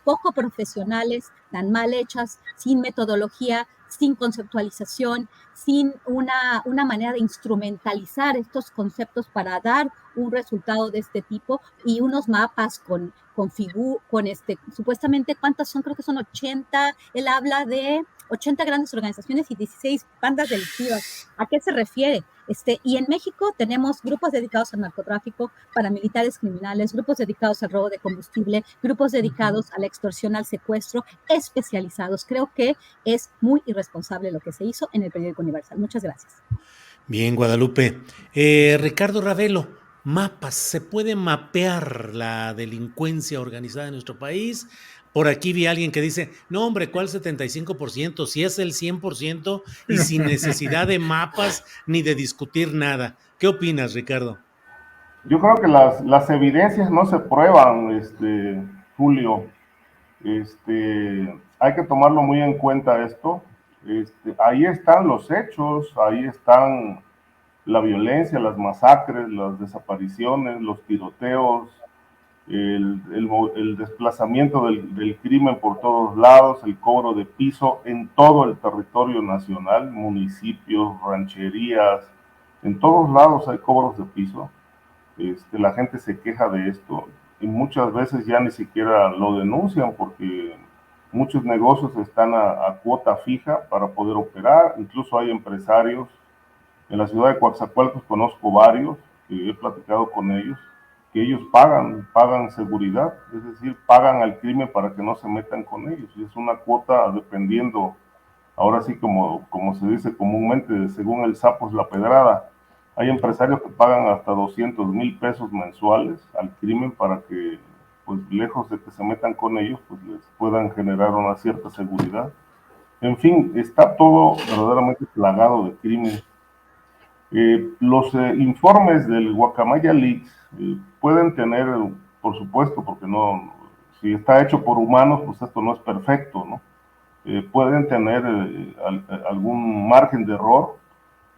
poco profesionales, tan mal hechas, sin metodología, sin conceptualización, sin una manera de instrumentalizar estos conceptos para dar un resultado de este tipo y unos mapas con supuestamente cuántas son, creo que son 80, él habla de 80 grandes organizaciones y 16 bandas delictivas. ¿A qué se refiere? Y en México tenemos grupos dedicados al narcotráfico, paramilitares criminales, grupos dedicados al robo de combustible, grupos dedicados a la extorsión, al secuestro, especializados. Creo que es muy irresponsable lo que se hizo en el periódico Universal. Muchas gracias. Bien, Guadalupe. Ricardo Ravelo, mapas. ¿Se puede mapear la delincuencia organizada en nuestro país? Por aquí vi a alguien que dice, no hombre, ¿cuál 75%? Si es el 100% y sin necesidad de mapas ni de discutir nada. ¿Qué opinas, Ricardo? Yo creo que las evidencias no se prueban, Julio. Hay que tomarlo muy en cuenta esto. Ahí están los hechos, ahí están la violencia, las masacres, las desapariciones, los tiroteos, el desplazamiento del crimen por todos lados, el cobro de piso en todo el territorio nacional, municipios, rancherías, en todos lados hay cobros de piso. La gente se queja de esto y muchas veces ya ni siquiera lo denuncian porque muchos negocios están a cuota fija para poder operar. Incluso hay empresarios en la ciudad de Coatzacoalcos, conozco varios que he platicado con ellos, que ellos pagan seguridad, es decir, pagan al crimen para que no se metan con ellos, y es una cuota dependiendo, ahora sí como se dice comúnmente, según el sapo es la pedrada. Hay empresarios que pagan hasta 200,000 pesos mensuales al crimen para que, pues lejos de que se metan con ellos, pues les puedan generar una cierta seguridad. En fin, está todo verdaderamente plagado de crimen. Los informes del Guacamaya Leaks pueden tener, por supuesto, porque no, si está hecho por humanos, pues esto no es perfecto, ¿no? Pueden tener algún margen de error,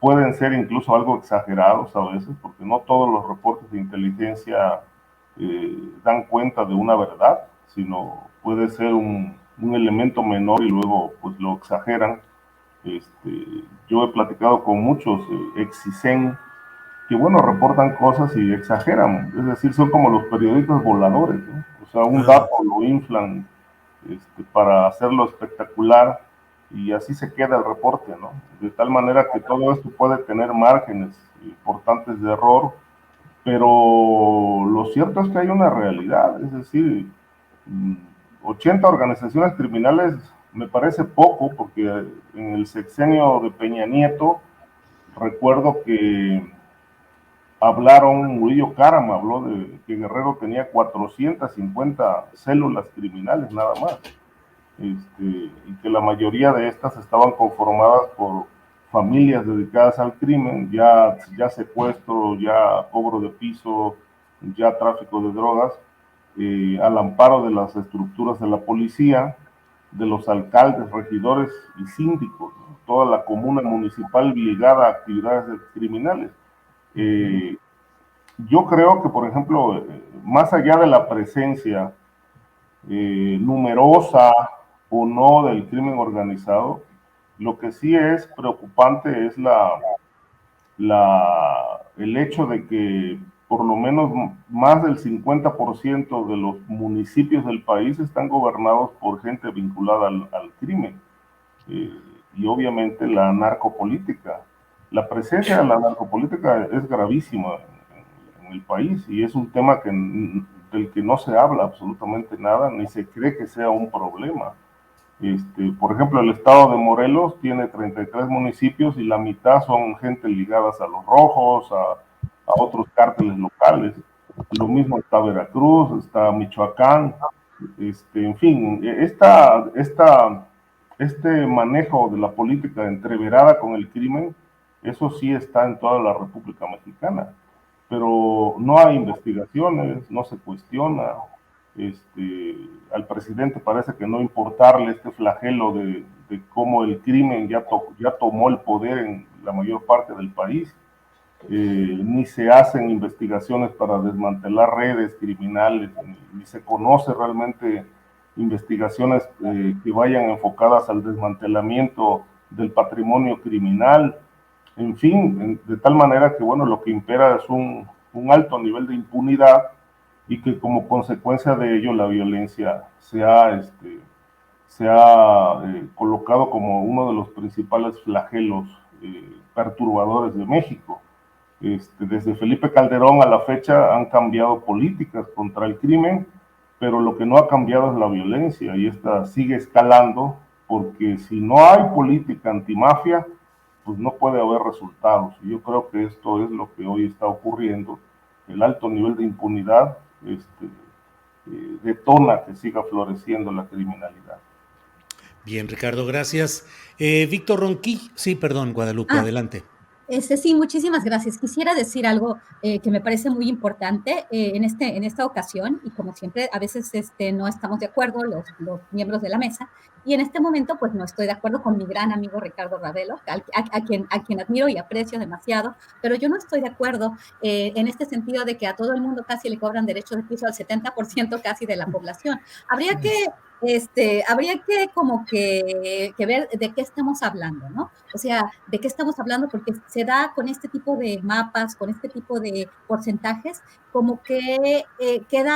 pueden ser incluso algo exagerados a veces, porque no todos los reportes de inteligencia dan cuenta de una verdad, sino puede ser un elemento menor y luego pues lo exageran. Yo he platicado con muchos ex-CISEN que, bueno, reportan cosas y exageran, es decir, son como los periodistas voladores, ¿no? O sea, un dato lo inflan para hacerlo espectacular y así se queda el reporte, ¿no? De tal manera que todo esto puede tener márgenes importantes de error, pero lo cierto es que hay una realidad, es decir, 80 organizaciones criminales me parece poco, porque en el sexenio de Peña Nieto recuerdo que Murillo Karam habló de que Guerrero tenía 450 células criminales nada más, y que la mayoría de estas estaban conformadas por familias dedicadas al crimen, ya secuestro, ya cobro de piso, ya tráfico de drogas, al amparo de las estructuras de la policía, de los alcaldes, regidores y síndicos, ¿no? Toda la comuna municipal ligada a actividades criminales. Yo creo que, por ejemplo, más allá de la presencia numerosa o no del crimen organizado, lo que sí es preocupante es el hecho de que por lo menos más del 50% de los municipios del país están gobernados por gente vinculada al crimen. Y obviamente la narcopolítica. La presencia de la narcopolítica es gravísima en el país y es un tema del que no se habla absolutamente nada, ni se cree que sea un problema. Por ejemplo, el estado de Morelos tiene 33 municipios y la mitad son gente ligadas a los rojos, a otros cárteles locales. Lo mismo está Veracruz, está Michoacán, en fin, este manejo de la política entreverada con el crimen, eso sí está en toda la República Mexicana, pero no hay investigaciones, no se cuestiona. Al presidente parece que no importarle este flagelo de cómo el crimen ya tomó el poder en la mayor parte del país. Ni se hacen investigaciones para desmantelar redes criminales, ni se conoce realmente investigaciones que vayan enfocadas al desmantelamiento del patrimonio criminal, en fin, de tal manera que, bueno, lo que impera es un alto nivel de impunidad y que como consecuencia de ello la violencia se ha colocado como uno de los principales flagelos perturbadores de México. Desde Felipe Calderón a la fecha han cambiado políticas contra el crimen, pero lo que no ha cambiado es la violencia y esta sigue escalando porque si no hay política antimafia, pues no puede haber resultados. Y yo creo que esto es lo que hoy está ocurriendo. El alto nivel de impunidad detona que siga floreciendo la criminalidad. Bien, Ricardo, gracias. Víctor Ronquillo, sí, perdón, Guadalupe, adelante. Sí, muchísimas gracias. Quisiera decir algo que me parece muy importante en esta ocasión, y como siempre, a veces no estamos de acuerdo los miembros de la mesa, y en este momento pues no estoy de acuerdo con mi gran amigo Ricardo Ravelo, a quien admiro y aprecio demasiado, pero yo no estoy de acuerdo en este sentido de que a todo el mundo casi le cobran derecho de piso al 70% casi de la población. Habría que como que ver de qué estamos hablando, ¿no? O sea, de qué estamos hablando, porque se da con este tipo de mapas, con este tipo de porcentajes, como que queda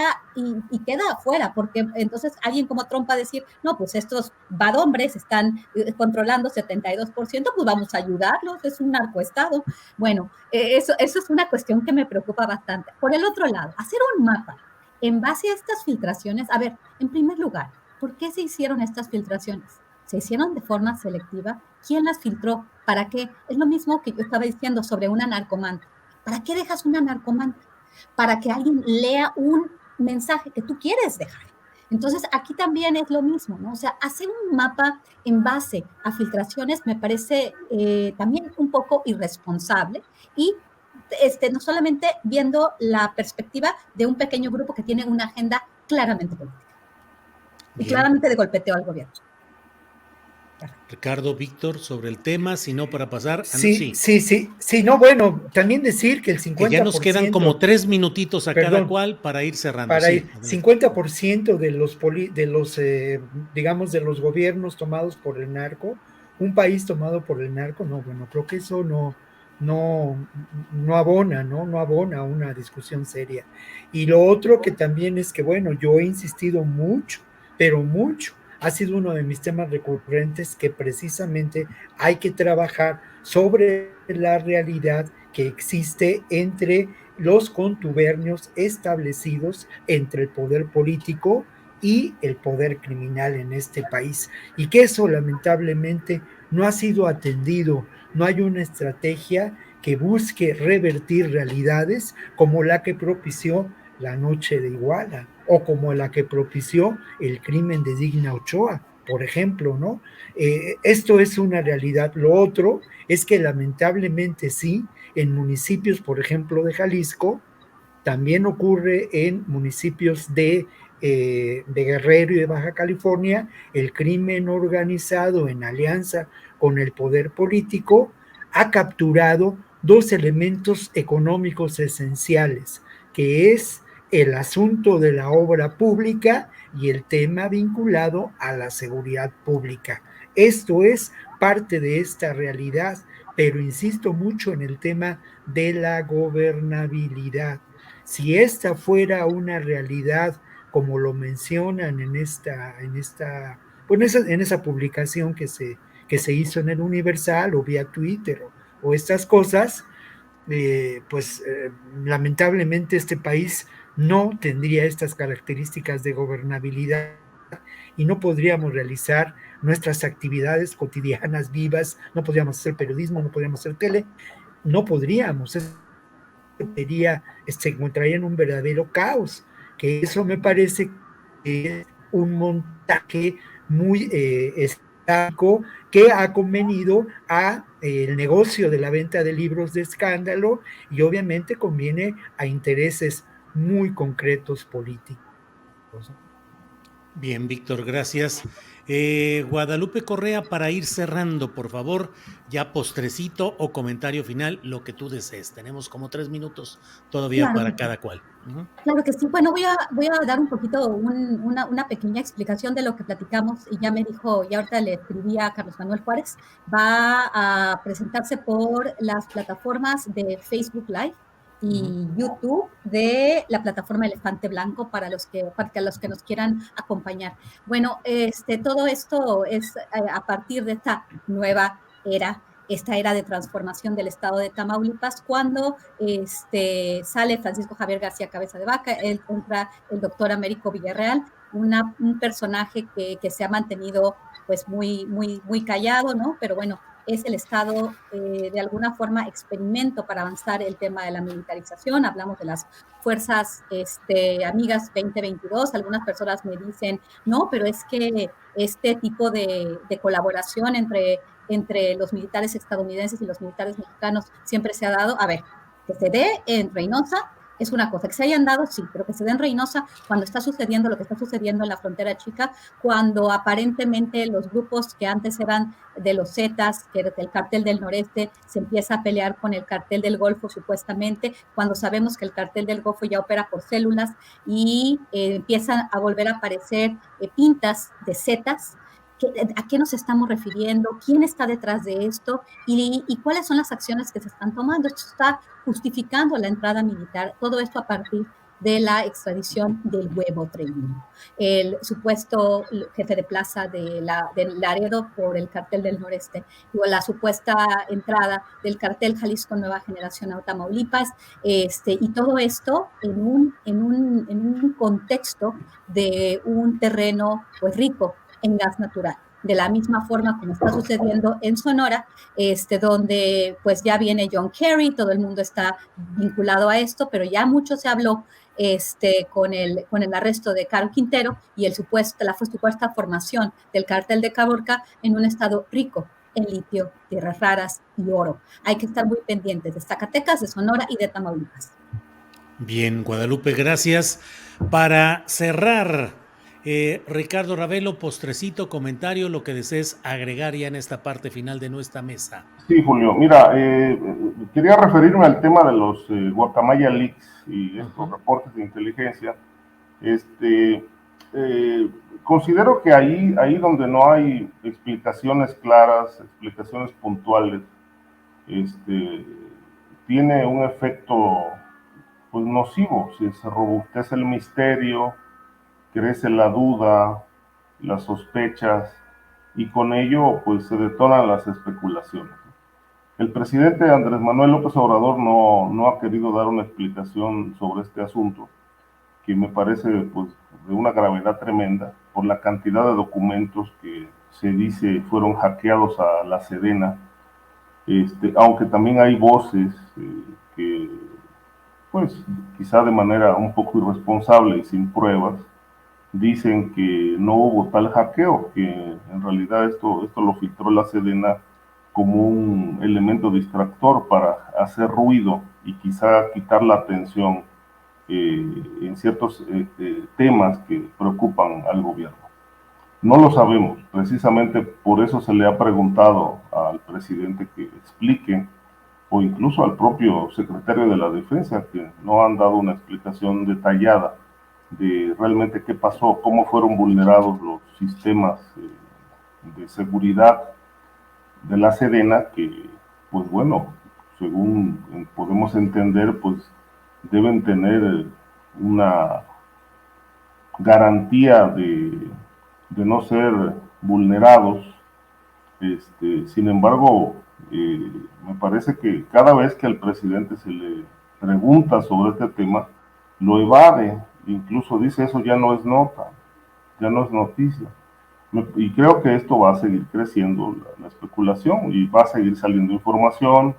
afuera, porque entonces alguien como Trump va a decir, no, pues estos badhombres están controlando 72%, pues vamos a ayudarlos, es un narcoestado. Bueno, eso es una cuestión que me preocupa bastante. Por el otro lado, hacer un mapa en base a estas filtraciones, a ver, en primer lugar, ¿por qué se hicieron estas filtraciones? ¿Se hicieron de forma selectiva? ¿Quién las filtró? ¿Para qué? Es lo mismo que yo estaba diciendo sobre una narcomanta. ¿Para qué dejas una narcomanta? Para que alguien lea un mensaje que tú quieres dejar. Entonces, aquí también es lo mismo, ¿no? O sea, hacer un mapa en base a filtraciones me parece también un poco irresponsable y no solamente viendo la perspectiva de un pequeño grupo que tiene una agenda claramente política. Y claramente de golpeteo al gobierno. Ricardo, Víctor, sobre el tema, si no para pasar. Sí, no, bueno, también decir que el Que ya nos quedan 50%, como 3 minutitos a cada perdón, cual para ir cerrando. para Sí, ir, adelante. 50% digamos, de los gobiernos tomados por el narco, un país tomado por el narco, no, bueno, creo que eso no abona, ¿no? No abona una discusión seria. Y lo otro que también es que, bueno, yo he insistido mucho, pero mucho, ha sido uno de mis temas recurrentes que precisamente hay que trabajar sobre la realidad que existe entre los contubernios establecidos entre el poder político y el poder criminal en este país, y que eso lamentablemente no ha sido atendido. No hay una estrategia que busque revertir realidades como la que propició la noche de Iguala o como la que propició el crimen de Digna Ochoa, por ejemplo, ¿no? Esto es una realidad. Lo otro es que lamentablemente sí, en municipios, por ejemplo, de Jalisco, también ocurre en municipios de Guerrero y de Baja California, el crimen organizado en alianza con el poder político ha capturado dos elementos económicos esenciales, que es el asunto de la obra pública y el tema vinculado a la seguridad pública. Esto es parte de esta realidad, pero insisto mucho en el tema de la gobernabilidad. Si esta fuera una realidad, como lo mencionan en esa publicación que se hizo en el Universal o vía Twitter o estas cosas, lamentablemente este país no tendría estas características de gobernabilidad y no podríamos realizar nuestras actividades cotidianas vivas, no podríamos hacer periodismo, no podríamos hacer tele, no podríamos, se encontraría en un verdadero caos, que eso me parece que es un montaje muy estático que ha convenido a el negocio de la venta de libros de escándalo y obviamente conviene a intereses muy concretos políticos. Bien, Víctor, gracias. Guadalupe Correa, para ir cerrando, por favor, ya postrecito o comentario final, lo que tú desees. Tenemos como 3 minutos todavía Claro que para sí. cada cual. Claro que sí. Bueno, voy a dar un poquito una pequeña explicación de lo que platicamos y ya me dijo, y ahorita le escribí a Carlos Manuel Juárez, va a presentarse por las plataformas de Facebook Live y YouTube de la plataforma Elefante Blanco para los que nos quieran acompañar. Bueno, todo esto es a partir de esta nueva era, esta era de transformación del estado de Tamaulipas, cuando sale Francisco Javier García Cabeza de Vaca, entra el doctor Américo Villarreal, un personaje que se ha mantenido pues muy callado, ¿no? Pero bueno, es el Estado de alguna forma experimento para avanzar el tema de la militarización. Hablamos de las fuerzas amigas 2022. Algunas personas me dicen, no, pero es que este tipo de colaboración entre los militares estadounidenses y los militares mexicanos siempre se ha dado. A ver, que se dé en Reynosa es una cosa, que se hayan dado, sí, pero que se dé en Reynosa cuando está sucediendo lo que está sucediendo en la frontera chica, cuando aparentemente los grupos que antes eran de los Zetas, que era el cartel del noreste, se empieza a pelear con el cartel del Golfo supuestamente, cuando sabemos que el cartel del Golfo ya opera por células y empiezan a volver a aparecer pintas de Zetas. ¿A qué nos estamos refiriendo? ¿Quién está detrás de esto? ¿Y cuáles son las acciones que se están tomando? Esto está justificando la entrada militar, todo esto a partir de la extradición del Huevo Treviño, el supuesto jefe de plaza de Laredo por el cartel del noreste, o la supuesta entrada del cartel Jalisco Nueva Generación a Tamaulipas, y todo esto en un contexto de un terreno pues rico en gas natural. De la misma forma como está sucediendo en Sonora, donde pues ya viene John Kerry, todo el mundo está vinculado a esto, pero ya mucho se habló con el arresto de Caro Quintero y la supuesta formación del cártel de Caborca en un estado rico en litio, tierras raras y oro. Hay que estar muy pendientes de Zacatecas, de Sonora y de Tamaulipas. Bien, Guadalupe, gracias. Para cerrar Ricardo Ravelo, postrecito, comentario, lo que desees agregar ya en esta parte final de nuestra mesa. Sí, Julio, mira, quería referirme al tema de los Guacamaya Leaks y estos reportes de inteligencia. Este, considero que ahí donde no hay explicaciones claras, explicaciones puntuales, tiene un efecto pues nocivo. Si se robustece el misterio, crece la duda, las sospechas, y con ello pues se detonan las especulaciones. El presidente Andrés Manuel López Obrador no ha querido dar una explicación sobre este asunto, que me parece pues de una gravedad tremenda por la cantidad de documentos que se dice fueron hackeados a la Sedena, aunque también hay voces que pues quizá de manera un poco irresponsable y sin pruebas dicen que no hubo tal hackeo, que en realidad esto lo filtró la Sedena como un elemento distractor para hacer ruido y quizá quitar la atención en ciertos temas que preocupan al gobierno. No lo sabemos, precisamente por eso se le ha preguntado al presidente que explique, o incluso al propio secretario de la Defensa, que no han dado una explicación detallada de realmente qué pasó, cómo fueron vulnerados los sistemas de seguridad de la Sedena, que pues bueno, según podemos entender, pues deben tener una garantía de no ser vulnerados. Sin embargo, me parece que cada vez que al presidente se le pregunta sobre este tema, lo evade, incluso dice eso ya no es nota, ya no es noticia. Y creo que esto va a seguir creciendo la especulación y va a seguir saliendo información.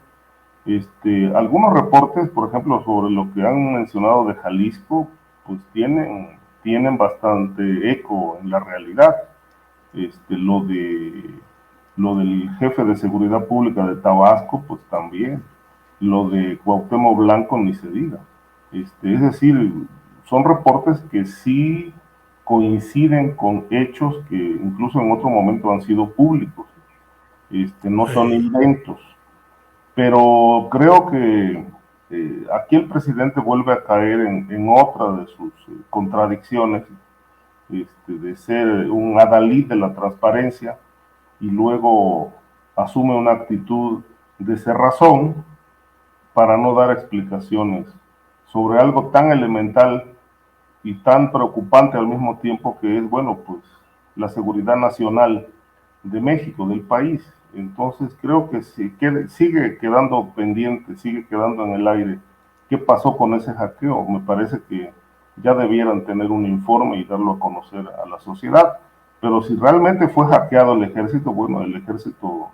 Algunos reportes, por ejemplo, sobre lo que han mencionado de Jalisco, pues tienen bastante eco en la realidad. Lo del jefe de seguridad pública de Tabasco, pues también. Lo de Cuauhtémoc Blanco ni se diga. Es decir, son reportes que sí coinciden con hechos que incluso en otro momento han sido públicos. No son inventos. Pero creo que aquí el presidente vuelve a caer en otra de sus contradicciones, de ser un adalid de la transparencia y luego asume una actitud de cerrazón para no dar explicaciones sobre algo tan elemental y tan preocupante al mismo tiempo, que es, bueno, pues la seguridad nacional de México, del país. Entonces creo que sigue quedando pendiente, sigue quedando en el aire qué pasó con ese hackeo. Me parece que ya debieran tener un informe y darlo a conocer a la sociedad. Pero si realmente fue hackeado el ejército, bueno, el ejército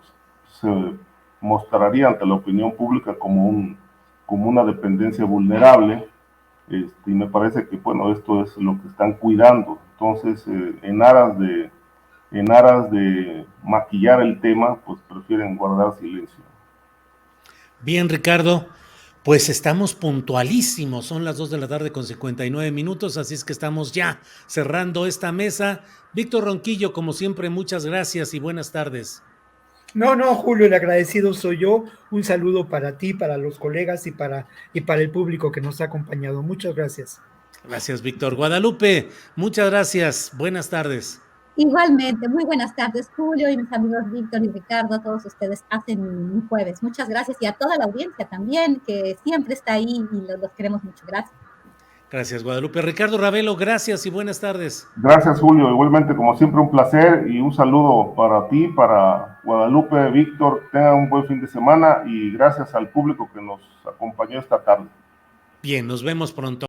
se mostraría ante la opinión pública como una dependencia vulnerable, y me parece que, bueno, esto es lo que están cuidando. Entonces, en aras de maquillar el tema, pues prefieren guardar silencio. Bien, Ricardo, pues estamos puntualísimos, son las 2 de la tarde con 59 minutos, así es que estamos ya cerrando esta mesa. Víctor Ronquillo, como siempre, muchas gracias y buenas tardes. No, Julio, el agradecido soy yo. Un saludo para ti, para los colegas y para el público que nos ha acompañado. Muchas gracias. Gracias, Víctor. Guadalupe, muchas gracias. Buenas tardes. Igualmente, muy buenas tardes, Julio, y mis amigos Víctor y Ricardo, a todos ustedes hacen un jueves. Muchas gracias, y a toda la audiencia también, que siempre está ahí y los queremos mucho. Gracias. Gracias, Guadalupe. Ricardo Ravelo, gracias y buenas tardes. Gracias, Julio. Igualmente, como siempre, un placer y un saludo para ti, para Guadalupe, Víctor. Tengan un buen fin de semana y gracias al público que nos acompañó esta tarde. Bien, nos vemos pronto.